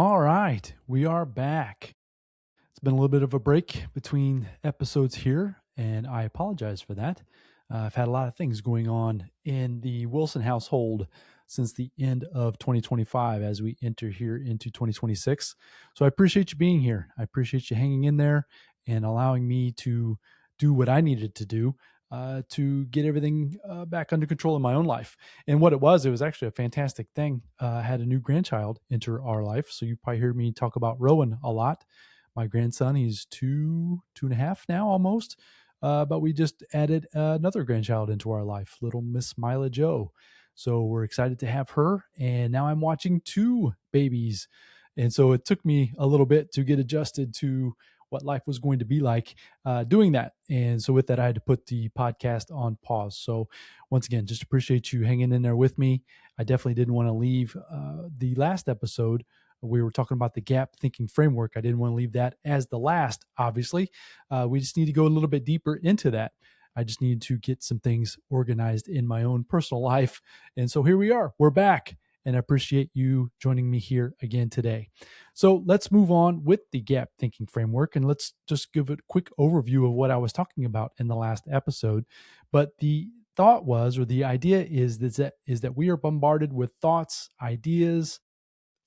All right, we are back. It's been a little bit of a break between episodes here, and I apologize for that. I've had a lot of things going on in the Wilson household since the end of 2025 as we enter here into 2026. So I appreciate you being here. I appreciate you hanging in there and allowing me to do what I needed to do to get everything back under control in my own life. And what it was actually a fantastic thing. I had a new grandchild enter our life. So you probably hear me talk about Rowan a lot. My grandson, he's two and a half now almost. But we just added another grandchild into our life, little Miss Mila Jo. So we're excited to have her. And now I'm watching two babies. And so it took me a little bit to get adjusted to what life was going to be like doing that. And so with that, I had to put the podcast on pause. So once again, just appreciate you hanging in there with me. I definitely didn't want to leave the last episode. We were talking about the gap thinking framework. I didn't want to leave that as the last, obviously. We just need to go a little bit deeper into that. I just need to get some things organized in my own personal life. And so here we are. We're back. And I appreciate you joining me here again today. So let's move on with the gap thinking framework. And let's just give a quick overview of what I was talking about in the last episode. But the thought was, or the idea is that we are bombarded with thoughts, ideas,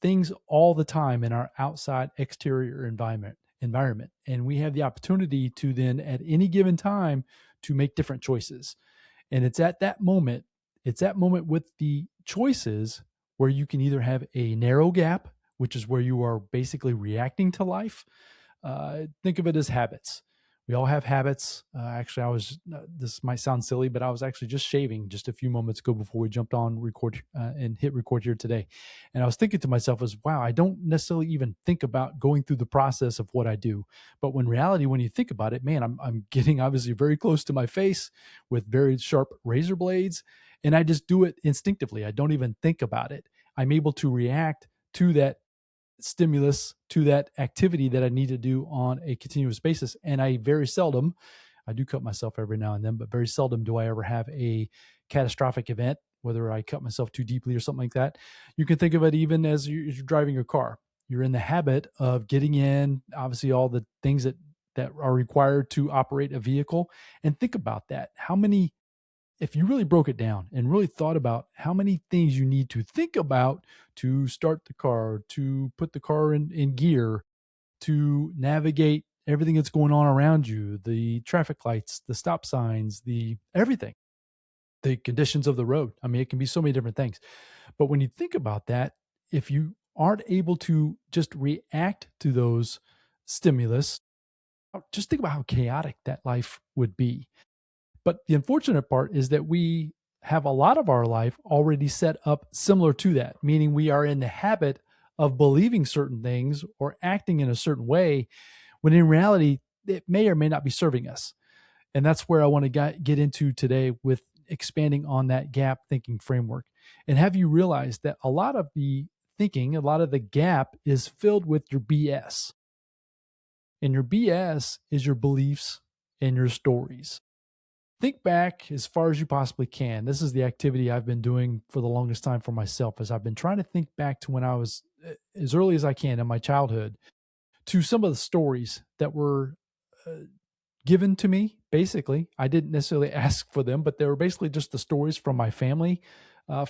things all the time in our outside exterior environment, and we have the opportunity to then at any given time to make different choices. And it's that moment with the choices where you can either have a narrow gap, which is where you are basically reacting to life. Think of it as habits. We all have habits. Actually, this might sound silly, but I was actually just shaving just a few moments ago before we jumped on record and hit record here today. And I was thinking to myself wow, I don't necessarily even think about going through the process of what I do. But when reality, when you think about it, man, I'm getting obviously very close to my face with very sharp razor blades. And I just do it instinctively. I don't even think about it. I'm able to react to that stimulus, to that activity that I need to do on a continuous basis. And I do cut myself every now and then, but very seldom do I ever have a catastrophic event, whether I cut myself too deeply or something like that. You can think of it even as you're driving your car. You're in the habit of getting in, obviously, all the things that are required to operate a vehicle. And think about that. If you really broke it down and really thought about how many things you need to think about to start the car, to put the car in gear, to navigate everything that's going on around you, the traffic lights, the stop signs, the everything, the conditions of the road. I mean, it can be so many different things. But when you think about that, if you aren't able to just react to those stimulus, just think about how chaotic that life would be. But the unfortunate part is that we have a lot of our life already set up similar to that, meaning we are in the habit of believing certain things or acting in a certain way when in reality, it may or may not be serving us. And that's where I want to get into today with expanding on that gap thinking framework. And have you realized that a lot of the thinking, a lot of the gap is filled with your BS? And your BS is your beliefs and your stories. Think back as far as you possibly can. This is the activity I've been doing for the longest time for myself, as I've been trying to think back to when I was as early as I can in my childhood to some of the stories that were uh, given to me. Basically, I didn't necessarily ask for them, but they were basically just the stories from my family,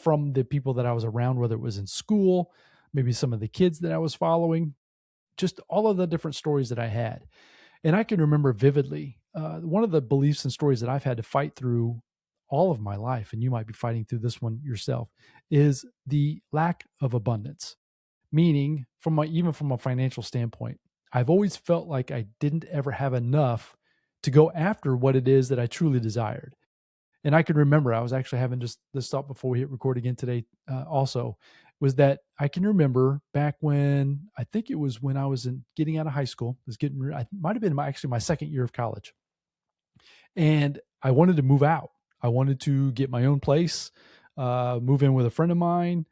from the people that I was around, whether it was in school, maybe some of the kids that I was following, just all of the different stories that I had. And I can remember vividly one of the beliefs and stories that I've had to fight through all of my life, and you might be fighting through this one yourself, is the lack of abundance. Meaning, even from a financial standpoint, I've always felt like I didn't ever have enough to go after what it is that I truly desired. And I can remember I was actually having just this thought before we hit record again today. Also, was that I can remember back when I think it was when I was getting out of high school. I might have been actually my second year of college, and I wanted to move out. I wanted to get my own place, move in with a friend of mine,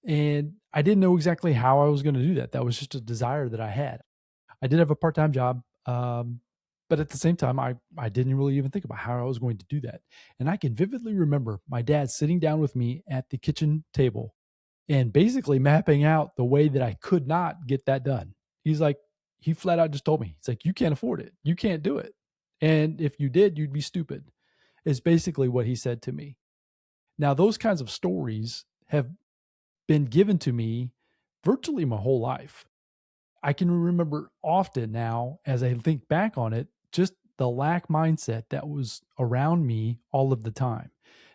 and I didn't know exactly how I was going to do that. That was just a desire that I had. I did have a part-time job, but at the same time, I didn't really even think about how I was going to do that. And I can vividly remember my dad sitting down with me at the kitchen table and basically mapping out the way that I could not get that done. He's like, he flat out just told me, it's like, you can't afford it. You can't do it. And if you did, you'd be stupid, is basically what he said to me. Now, those kinds of stories have been given to me virtually my whole life. I can remember often now as I think back on it, just the lack mindset that was around me all of the time.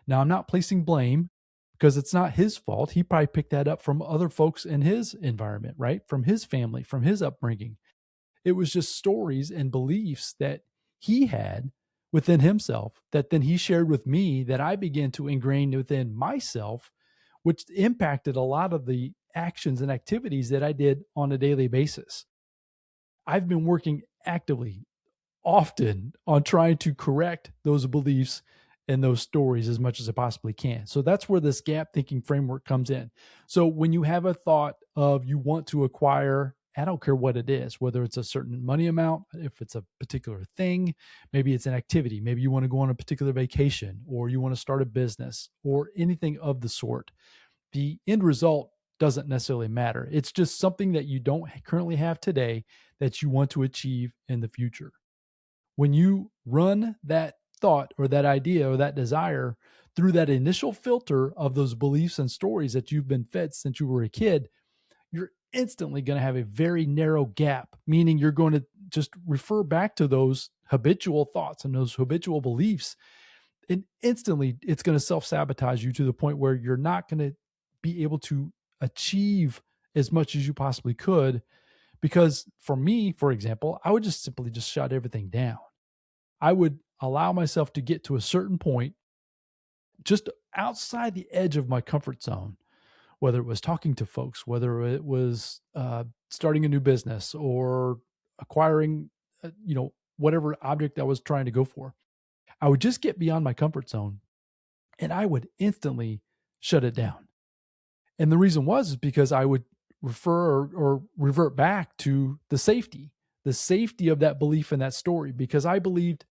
Now, I'm not placing blame because it's not his fault. He probably picked that up from other folks in his environment, right? From his family, from his upbringing. It was just stories and beliefs that he had within himself that then he shared with me that I began to ingrain within myself, which impacted a lot of the actions and activities that I did on a daily basis. I've been working actively, often, on trying to correct those beliefs and those stories as much as I possibly can. So that's where this gap thinking framework comes in. So when you have a thought of you want to acquire, I don't care what it is, whether it's a certain money amount, if it's a particular thing, maybe it's an activity, maybe you want to go on a particular vacation, or you want to start a business, or anything of the sort. The end result doesn't necessarily matter. It's just something that you don't currently have today that you want to achieve in the future. When you run that thought or that idea or that desire through that initial filter of those beliefs and stories that you've been fed since you were a kid, you're instantly going to have a very narrow gap, meaning you're going to just refer back to those habitual thoughts and those habitual beliefs. And instantly it's going to self-sabotage you to the point where you're not going to be able to achieve as much as you possibly could. Because for me, for example, I would just simply just shut everything down. I would allow myself to get to a certain point just outside the edge of my comfort zone, whether it was talking to folks, whether it was starting a new business or acquiring, whatever object I was trying to go for. I would just get beyond my comfort zone and I would instantly shut it down. And the reason was is because I would refer or revert back to the safety of that belief in that story, because I believed,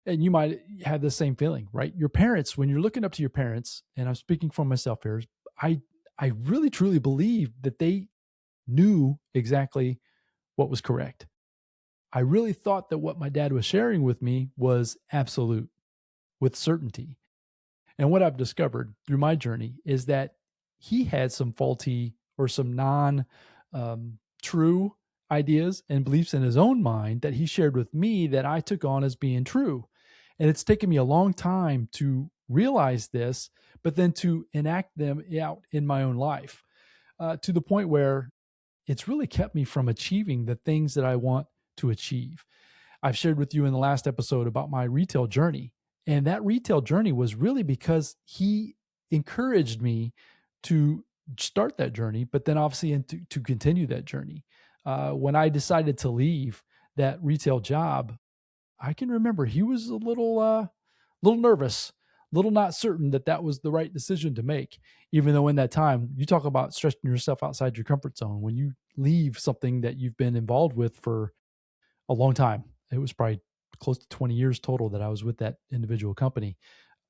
and you might have the same feeling, right? Your parents, when you're looking up to your parents, and I'm speaking for myself here, I I really truly believe that they knew exactly what was correct. I really thought that what my dad was sharing with me was absolute, with certainty. And what I've discovered through my journey is that he had some faulty or some non true ideas and beliefs in his own mind that he shared with me that I took on as being true. And it's taken me a long time to realize this, but then to enact them out in my own life, to the point where it's really kept me from achieving the things that I want to achieve. I've shared with you in the last episode about my retail journey. And that retail journey was really because he encouraged me to start that journey, but then obviously to continue that journey. When I decided to leave that retail job, I can remember he was a little nervous, little not certain that that was the right decision to make. Even though in that time, you talk about stretching yourself outside your comfort zone. When you leave something that you've been involved with for a long time, it was probably close to 20 years total that I was with that individual company.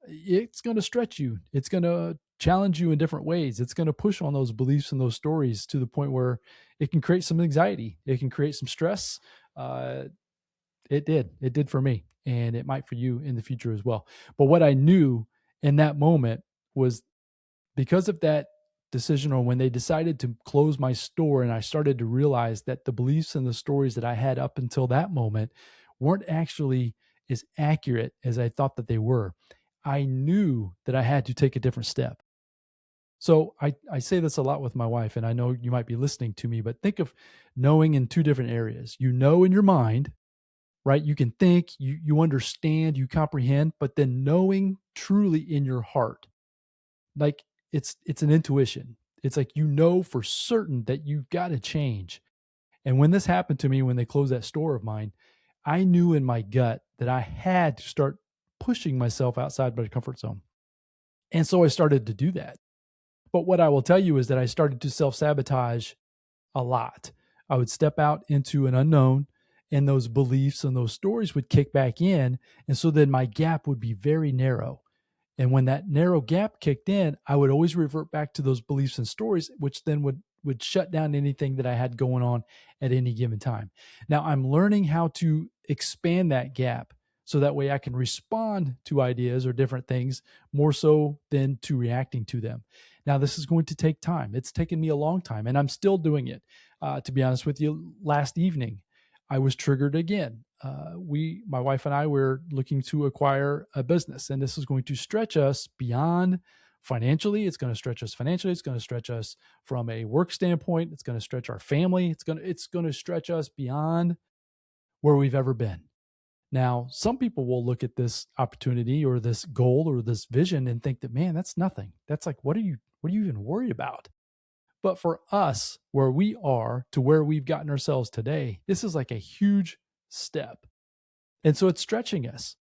It's going to stretch you. It's going to challenge you in different ways. It's going to push on those beliefs and those stories to the point where it can create some anxiety. It can create some stress. Uh, it did. It did for me, and it might for you in the future as well. But what I knew in that moment was, because of that decision, or when they decided to close my store, and I started to realize that the beliefs and the stories that I had up until that moment weren't actually as accurate as I thought that they were, I knew that I had to take a different step. So I say this a lot with my wife, and I know you might be listening to me, but think of knowing in two different areas. You know in your mind, right? You can think, you understand, you comprehend, but then knowing truly in your heart, like it's an intuition. It's like you know for certain that you've got to change. And when this happened to me, when they closed that store of mine, I knew in my gut that I had to start pushing myself outside my comfort zone. And so I started to do that. But what I will tell you is that I started to self sabotage a lot. I would step out into an unknown, and those beliefs and those stories would kick back in. And so then my gap would be very narrow. And when that narrow gap kicked in, I would always revert back to those beliefs and stories, which then would shut down anything that I had going on at any given time. Now I'm learning how to expand that gap so that way I can respond to ideas or different things more so than to reacting to them. Now this is going to take time. It's taken me a long time, and I'm still doing it. To be honest with you, last evening I was triggered again. My wife and I were looking to acquire a business, and this is going to stretch us beyond financially. It's going to stretch us financially. It's going to stretch us from a work standpoint. It's going to stretch our family. It's going to stretch us beyond where we've ever been. Now, some people will look at this opportunity or this goal or this vision and think that, man, that's nothing. That's like, what are you even worried about? But for us, where we are to where we've gotten ourselves today, this is like a huge step. And so it's stretching us.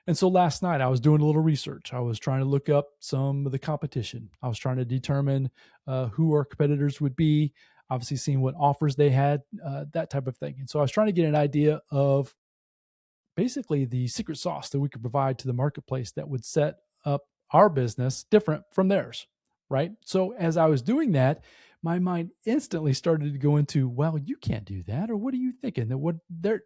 And so last night I was doing a little research. I was trying to look up some of the competition. I was trying to determine who our competitors would be, obviously seeing what offers they had, that type of thing. And so I was trying to get an idea of basically the secret sauce that we could provide to the marketplace that would set up our business different from theirs, right? So as I was doing that, my mind instantly started to go into, well, you can't do that, or what are you thinking? That what they're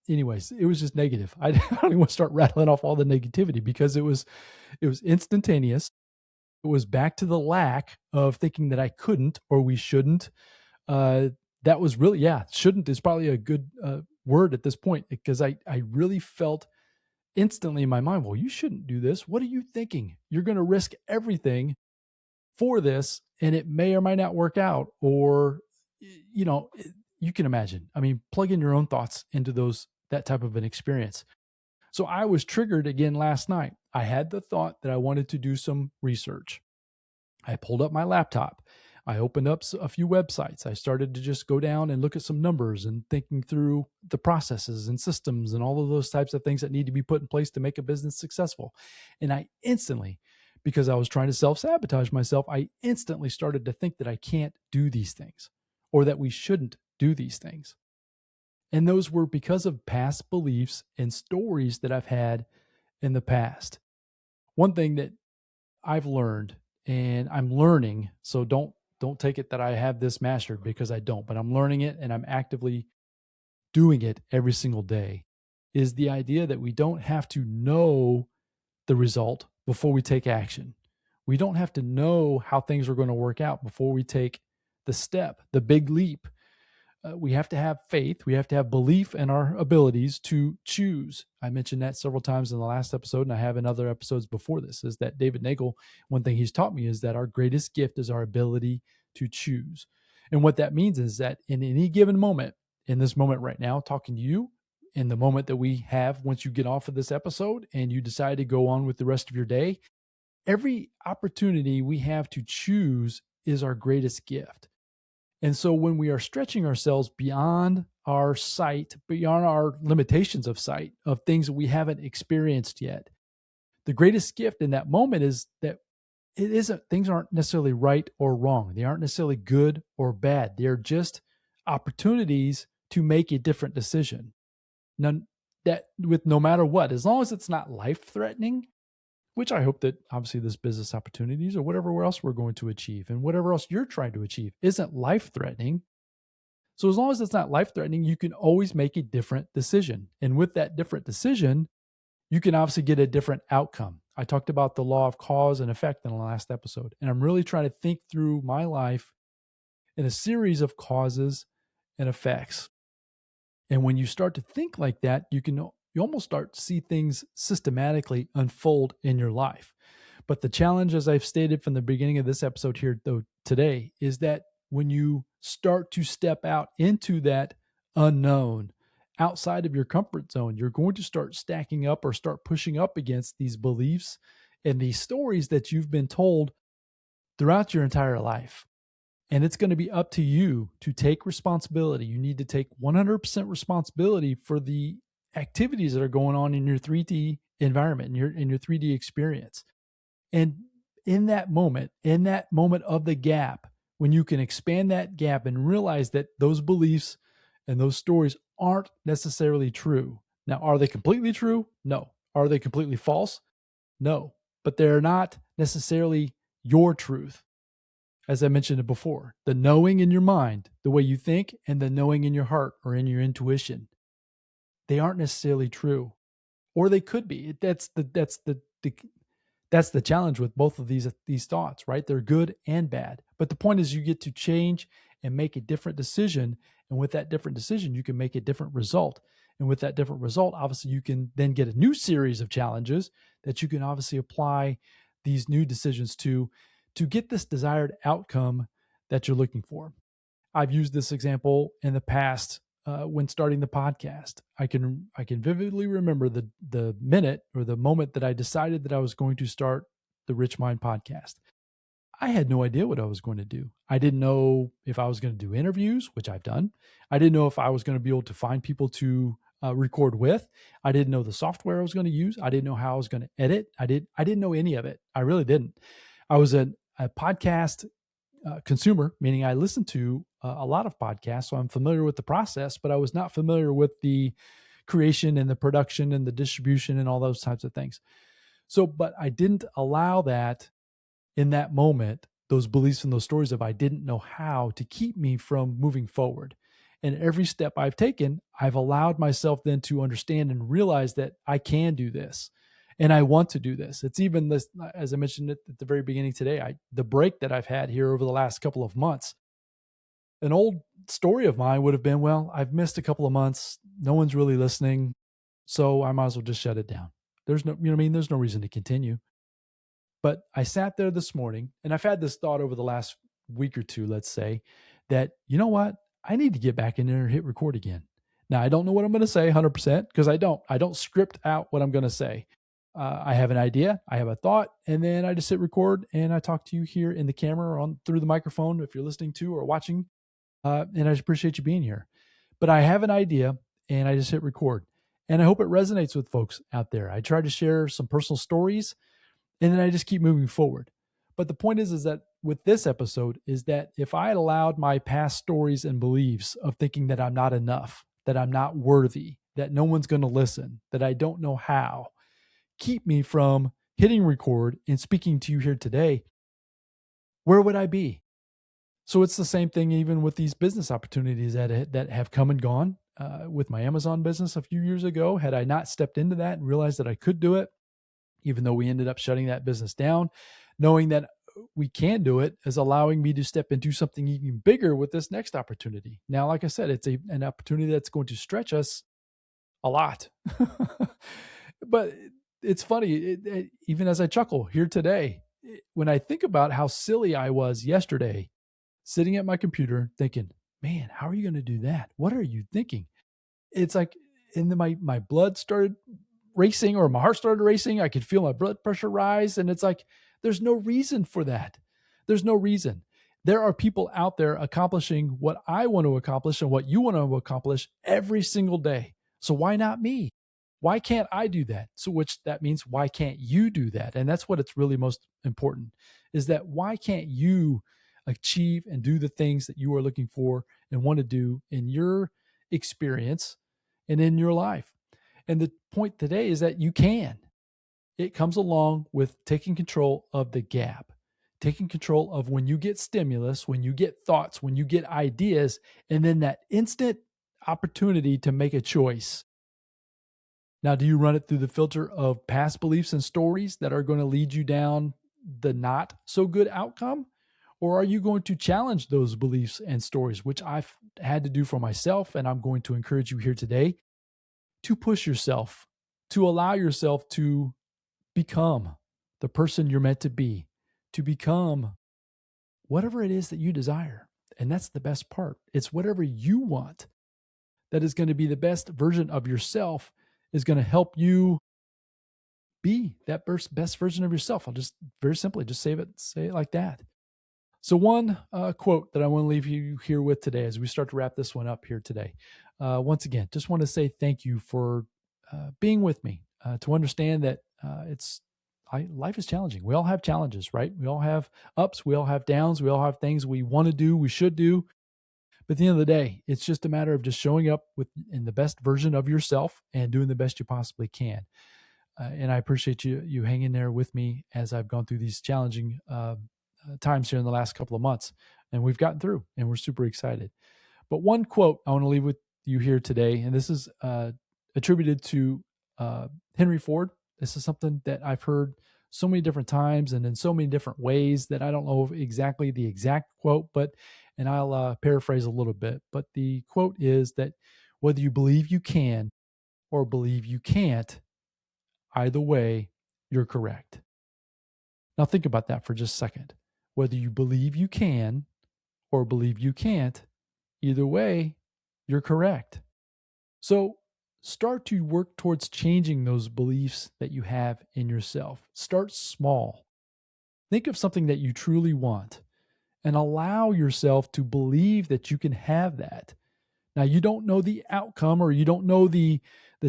anyways, it was just negative. I don't even want to start rattling off all the negativity because it was instantaneous. It was back to the lack of thinking that I couldn't or we shouldn't. Uh, that was really, yeah, shouldn't is probably a good word at this point, because I really felt instantly in my mind, well, you shouldn't do this. What are you thinking? You're going to risk everything for this, and it may or may not work out. Or, you can imagine. I mean, plug in your own thoughts into that type of an experience. So I was triggered again last night. I had the thought that I wanted to do some research. I pulled up my laptop. I opened up a few websites. I started to just go down and look at some numbers and thinking through the processes and systems and all of those types of things that need to be put in place to make a business successful. And I instantly, because I was trying to self-sabotage myself, I instantly started to think that I can't do these things or that we shouldn't do these things. And those were because of past beliefs and stories that I've had in the past. One thing that I've learned, and I'm learning, so don't take it that I have this mastered, because I don't, but I'm learning it and I'm actively doing it every single day, is the idea that we don't have to know the result before we take action. We don't have to know how things are going to work out before we take the step, the big leap. We have to have faith. We have to have belief in our abilities to choose. I mentioned that several times in the last episode, and I have in other episodes before this, is that David Nagel, one thing he's taught me is that our greatest gift is our ability to choose. And what that means is that in any given moment, in this moment right now, talking to you, in the moment that we have once you get off of this episode and you decide to go on with the rest of your day, every opportunity we have to choose is our greatest gift. And so when we are stretching ourselves beyond our sight, beyond our limitations of sight, of things that we haven't experienced yet, the greatest gift in that moment is that things aren't necessarily right or wrong. They aren't necessarily good or bad. They're just opportunities to make a different decision. None that with no matter what, as long as it's not life threatening, which I hope that obviously this business opportunities or whatever else we're going to achieve and whatever else you're trying to achieve isn't life threatening. So as long as it's not life threatening, you can always make a different decision. And with that different decision, you can obviously get a different outcome. I talked about the law of cause and effect in the last episode, and I'm really trying to think through my life in a series of causes and effects. And when you start to think like that, you almost start to see things systematically unfold in your life. But the challenge, as I've stated from the beginning of this episode here, though, today, is that when you start to step out into that unknown, outside of your comfort zone, you're going to start stacking up or start pushing up against these beliefs and these stories that you've been told throughout your entire life. And it's going to be up to you to take responsibility. You need to take 100% responsibility for the activities that are going on in your 3D environment, in your 3D experience. And in that moment of the gap, when you can expand that gap and realize that those beliefs and those stories aren't necessarily true. Now, are they completely true? No. Are they completely false? No. but they're not necessarily your truth. As I mentioned it before, the knowing in your mind, the way you think, and the knowing in your heart or in your intuition, they aren't necessarily true, or they could be. That's the challenge with both of these thoughts, right? They're good and bad. But the point is you get to change and make a different decision. And with that different decision, you can make a different result. And with that different result, obviously you can then get a new series of challenges that you can obviously apply these new decisions to get this desired outcome that you're looking for. I've used this example in the past when starting the podcast. I can vividly remember the minute or the moment that I decided that I was going to start the Rich Mind podcast. I had no idea what I was going to do. I didn't know if I was going to do interviews, which I've done. I didn't know if I was going to be able to find people to record with. I didn't know the software I was going to use. I didn't know how I was going to edit. I didn't know any of it. I really didn't. I was a podcast consumer, meaning I listen to a lot of podcasts, so I'm familiar with the process, but I was not familiar with the creation and the production and the distribution and all those types of things. So, but I didn't allow that in that moment, those beliefs and those stories of I didn't know how to keep me from moving forward. And every step I've taken, I've allowed myself then to understand and realize that I can do this. And I want to do this. It's even this, as I mentioned at the very beginning today, the break that I've had here over the last couple of months. An old story of mine would have been, well, I've missed a couple of months. No one's really listening. So I might as well just shut it down. There's no, you know what I mean? There's no reason to continue. But I sat there this morning and I've had this thought over the last week or two, let's say, that, you know what? I need to get back in there and hit record again. Now, I don't know what I'm going to say 100% because I don't script out what I'm going to say. I have an idea, I have a thought, and then I just hit record and I talk to you here in the camera or on through the microphone if you're listening to or watching. And I just appreciate you being here. But I have an idea and I just hit record. And I hope it resonates with folks out there. I try to share some personal stories and then I just keep moving forward. But the point is that with this episode is that if I had allowed my past stories and beliefs of thinking that I'm not enough, that I'm not worthy, that no one's going to listen, that I don't know how, keep me from hitting record and speaking to you here today, where would I be? So it's the same thing even with these business opportunities that have come and gone. With my Amazon business a few years ago, had I not stepped into that and realized that I could do it, even though we ended up shutting that business down, knowing that we can do it is allowing me to step into something even bigger with this next opportunity. Now, like I said, it's an opportunity that's going to stretch us a lot. But it's funny, even as I chuckle here today, when I think about how silly I was yesterday, sitting at my computer thinking, man, how are you going to do that? What are you thinking? It's like, and then my blood started racing or my heart started racing. I could feel my blood pressure rise. And it's like, there's no reason for that. There's no reason. There are people out there accomplishing what I want to accomplish and what you want to accomplish every single day. So why not me? Why can't I do that? So which that means why can't you do that? And that's what it's really most important is that why can't you achieve and do the things that you are looking for and want to do in your experience and in your life? And the point today is that you can. It comes along with taking control of the gap, taking control of when you get stimulus, when you get thoughts, when you get ideas, and then that instant opportunity to make a choice. Now, do you run it through the filter of past beliefs and stories that are going to lead you down the not so good outcome? Or are you going to challenge those beliefs and stories, which I've had to do for myself, and I'm going to encourage you here today to push yourself, to allow yourself to become the person you're meant to be, to become whatever it is that you desire. And that's the best part. It's whatever you want that is going to be the best version of yourself, is going to help you be that best version of yourself. I'll just very simply just say it like that. So one quote that I want to leave you here with today as we start to wrap this one up here today. Once again, just want to say thank you for being with me to understand that life is challenging. We all have challenges, right? We all have ups. We all have downs. We all have things we want to do, we should do. But at the end of the day, it's just a matter of just showing up in the best version of yourself and doing the best you possibly can. And I appreciate you hanging there with me as I've gone through these challenging times here in the last couple of months. And we've gotten through, and we're super excited. But one quote I want to leave with you here today, and this is attributed to Henry Ford. This is something that I've heard so many different times and in so many different ways that I don't know exactly the exact quote, and I'll paraphrase a little bit. But the quote is that whether you believe you can or believe you can't, either way, you're correct. Now think about that for just a second. Whether you believe you can or believe you can't, either way, you're correct. So start to work towards changing those beliefs that you have in yourself. Start small. Think of something that you truly want and allow yourself to believe that you can have that. Now, you don't know the outcome, or you don't know the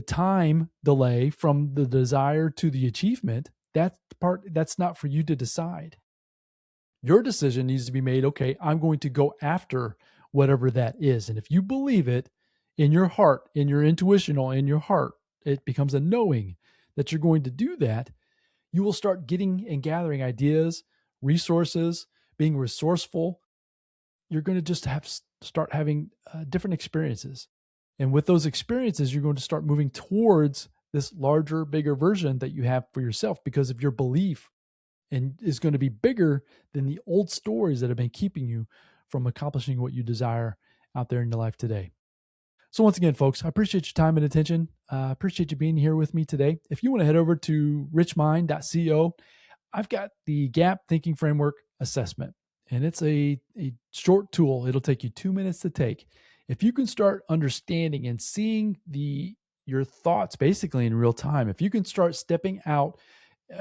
time delay from the desire to the achievement. That part, that's not for you to decide. Your decision needs to be made. Okay, I'm going to go after whatever that is. And if you believe it in your heart, in your intuition, or in your heart, it becomes a knowing that you're going to do that. You will start getting and gathering ideas, resources, being resourceful. You're going to just start having different experiences. And with those experiences, you're going to start moving towards this larger, bigger version that you have for yourself because of your belief, and is going to be bigger than the old stories that have been keeping you from accomplishing what you desire out there in your life today. So once again, folks, I appreciate your time and attention. I appreciate you being here with me today. If you want to head over to richmind.co, I've got the Gap Thinking Framework Assessment, and it's a short tool. It'll take you 2 minutes to take. If you can start understanding and seeing your thoughts basically in real time, if you can start stepping out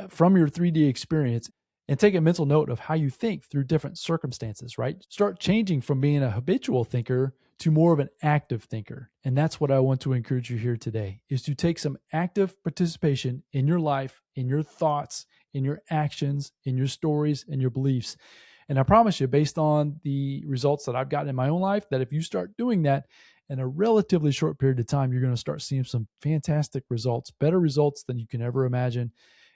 from your 3D experience and take a mental note of how you think through different circumstances, right? Start changing from being a habitual thinker to more of an active thinker. And that's what I want to encourage you here today, is to take some active participation in your life, in your thoughts, in your actions, in your stories, and your beliefs. And I promise you, based on the results that I've gotten in my own life, that if you start doing that in a relatively short period of time, you're going to start seeing some fantastic results, better results than you can ever imagine.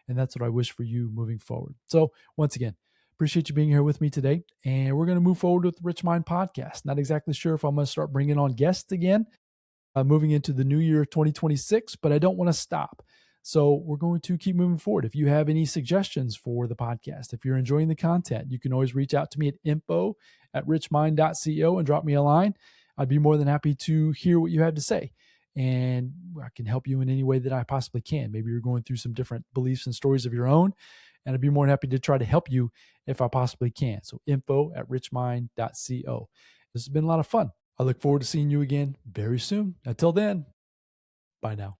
And that's what I wish for you moving forward. So once again, appreciate you being here with me today. And we're going to move forward with the Rich Mind podcast. Not exactly sure if I'm going to start bringing on guests again, moving into the new year of 2026, but I don't want to stop. So we're going to keep moving forward. If you have any suggestions for the podcast, if you're enjoying the content, you can always reach out to me at info@richmind.co and drop me a line. I'd be more than happy to hear what you have to say, and I can help you in any way that I possibly can. Maybe you're going through some different beliefs and stories of your own, and I'd be more than happy to try to help you if I possibly can. So info@richmind.co. This has been a lot of fun. I look forward to seeing you again very soon. Until then, bye now.